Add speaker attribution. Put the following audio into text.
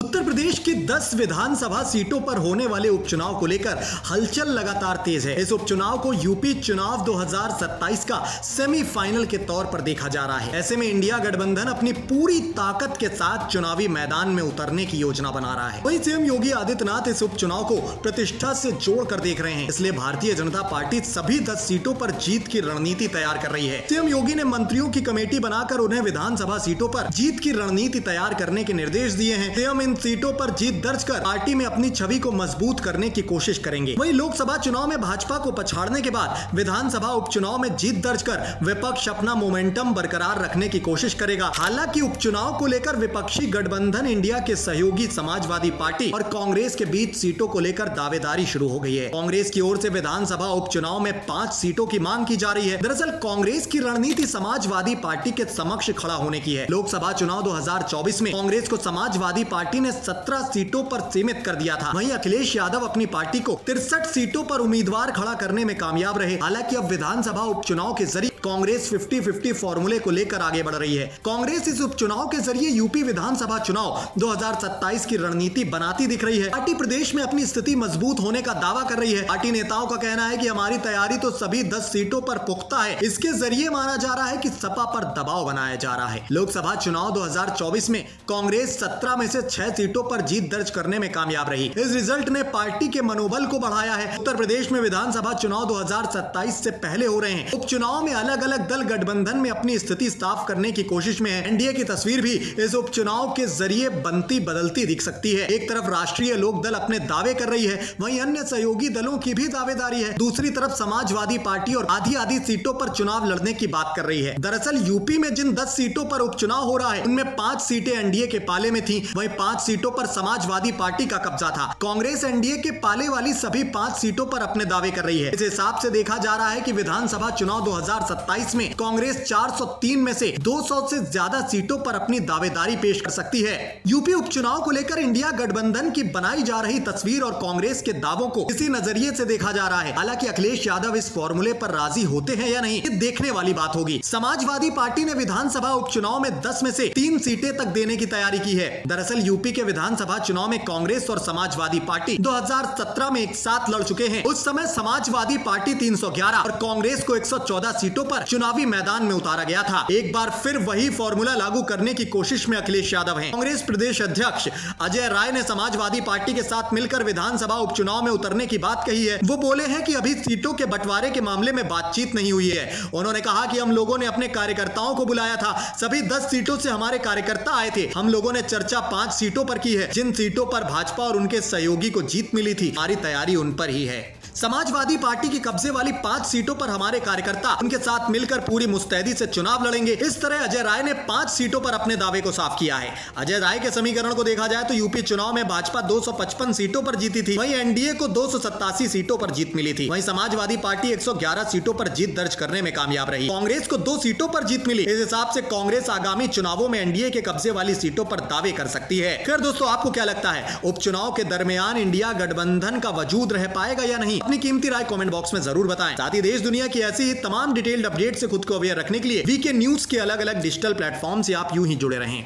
Speaker 1: उत्तर प्रदेश की 10 विधानसभा सीटों पर होने वाले उपचुनाव को लेकर हलचल लगातार तेज है। इस उपचुनाव को यूपी चुनाव 2027 का सेमीफाइनल के तौर पर देखा जा रहा है। ऐसे में इंडिया गठबंधन अपनी पूरी ताकत के साथ चुनावी मैदान में उतरने की योजना बना रहा है। वहीं सीएम योगी आदित्यनाथ इस उपचुनाव को प्रतिष्ठा से जोड़कर देख रहे हैं, इसलिए भारतीय जनता पार्टी सभी 10 सीटों पर जीत की रणनीति तैयार कर रही है। सीएम योगी ने मंत्रियों की कमेटी बनाकर उन्हें विधानसभा सीटों पर जीत की रणनीति तैयार करने के निर्देश दिए हैं। सीएम इन सीटों पर जीत दर्ज कर पार्टी में अपनी छवि को मजबूत करने की कोशिश करेंगे। वहीं लोकसभा चुनाव में भाजपा को पछाड़ने के बाद विधानसभा उपचुनाव में जीत दर्ज कर विपक्ष अपना मोमेंटम बरकरार रखने की कोशिश करेगा। हालांकि उपचुनाव को लेकर विपक्षी गठबंधन इंडिया के सहयोगी समाजवादी पार्टी और कांग्रेस के बीच सीटों को लेकर दावेदारी शुरू हो गई है। कांग्रेस की ओर से विधानसभा उपचुनाव में 5 सीटों की मांग की जा रही है। दरअसल कांग्रेस की रणनीति समाजवादी पार्टी के समक्ष खड़ा होने की है। लोकसभा चुनाव 2024 में कांग्रेस को समाजवादी पार्टी ने 17 सीटों पर सीमित कर दिया था। वहीं अखिलेश यादव अपनी पार्टी को 63 सीटों पर उम्मीदवार खड़ा करने में कामयाब रहे। हालांकि अब विधानसभा उपचुनाव के जरिए कांग्रेस 50-50 फॉर्मूले को लेकर आगे बढ़ रही है। कांग्रेस इस उपचुनाव के जरिए यूपी विधानसभा चुनाव 2027 की रणनीति बनाती दिख रही है। पार्टी प्रदेश में अपनी स्थिति मजबूत होने का दावा कर रही है। पार्टी नेताओं का कहना है कि हमारी तैयारी तो सभी 10 सीटों पर पुख्ता है। इसके जरिए माना जा रहा है कि सपा पर दबाव बनाया जा रहा है। लोकसभा चुनाव 2024 में कांग्रेस 17 में से 6 सीटों पर जीत दर्ज करने में कामयाब रही। इस रिजल्ट ने पार्टी के मनोबल को बढ़ाया है। उत्तर प्रदेश में विधानसभा चुनाव 2027 से पहले हो रहे हैं। उपचुनाव में अलग अलग दल गठबंधन में अपनी स्थिति साफ करने की कोशिश में है। एनडीए की तस्वीर भी इस उपचुनाव के जरिए बनती बदलती दिख सकती है। एक तरफ राष्ट्रीय लोक दल अपने दावे कर रही है, वहीं अन्य सहयोगी दलों की भी दावेदारी है। दूसरी तरफ समाजवादी पार्टी और आधी सीटों पर चुनाव लड़ने की बात कर रही है। दरअसल यूपी में जिन 10 सीटों पर उपचुनाव हो रहा है, उनमें 5 सीटें एनडीए के पाले में थी, वहीं 5 सीटों पर समाजवादी पार्टी का कब्जा था। कांग्रेस एनडीए के पाले वाली सभी 5 सीटों पर अपने दावे कर रही है। इस हिसाब से देखा जा रहा है कि विधानसभा चुनाव 2027 में कांग्रेस 403 में से 200 से ज्यादा सीटों पर अपनी दावेदारी पेश कर सकती है। यूपी उपचुनाव को लेकर इंडिया गठबंधन की बनाई जा रही तस्वीर और कांग्रेस के दावों को इसी नजरिए से देखा जा रहा है। हालांकि अखिलेश यादव इस फॉर्मूले पर राजी होते हैं या नहीं, ये देखने वाली बात होगी। समाजवादी पार्टी ने विधानसभा उपचुनाव में 10 में से 3 सीटें तक देने की तैयारी की है। दरअसल यूपी के विधानसभा चुनाव में कांग्रेस और समाजवादी पार्टी 2017 में एक साथ लड़ चुके हैं। उस समय समाजवादी पार्टी 311 और कांग्रेस को 114 सीटों पर चुनावी मैदान में उतारा गया था। एक बार फिर वही फॉर्मूला लागू करने की कोशिश में अखिलेश यादव हैं। कांग्रेस प्रदेश अध्यक्ष अजय राय ने समाजवादी पार्टी के साथ मिलकर विधानसभा उपचुनाव में उतरने की बात कही है। वो बोले हैं कि अभी सीटों के बंटवारे के मामले में बातचीत नहीं हुई है। उन्होंने कहा कि हम लोगों ने अपने कार्यकर्ताओं को बुलाया था, सभी 10 सीटों से हमारे कार्यकर्ता आए थे। हम लोगों ने चर्चा 5 सीटों पर की है। जिन सीटों पर भाजपा और उनके सहयोगी को जीत मिली थी, हमारी तैयारी उन पर ही है। समाजवादी पार्टी की कब्जे वाली 5 सीटों पर हमारे कार्यकर्ता उनके साथ मिलकर पूरी मुस्तैदी से चुनाव लड़ेंगे। इस तरह अजय राय ने 5 सीटों पर अपने दावे को साफ किया है। अजय राय के समीकरण को देखा जाए तो यूपी चुनाव में भाजपा 255 सीटों पर जीती थी, वहीं एनडीए को 287 सीटों पर जीत मिली थी। वहीं समाजवादी पार्टी 111 सीटों पर जीत दर्ज करने में कामयाब रही। कांग्रेस को 2 सीटों पर जीत मिली। इस हिसाब से कांग्रेस आगामी चुनावों में एनडीए के कब्जे वाली सीटों पर दावे कर सकती है। फिर दोस्तों, आपको क्या लगता है, उपचुनाव के दरमियान इंडिया गठबंधन का वजूद रह पाएगा या नहीं? अपनी कीमती राय कमेंट बॉक्स में जरूर बताएं। साथ ही देश दुनिया की ऐसी ही तमाम डिटेल्ड अपडेट से खुद को अवेयर रखने के लिए वीके न्यूज के अलग अलग डिजिटल प्लेटफॉर्म से आप यूं ही जुड़े रहें।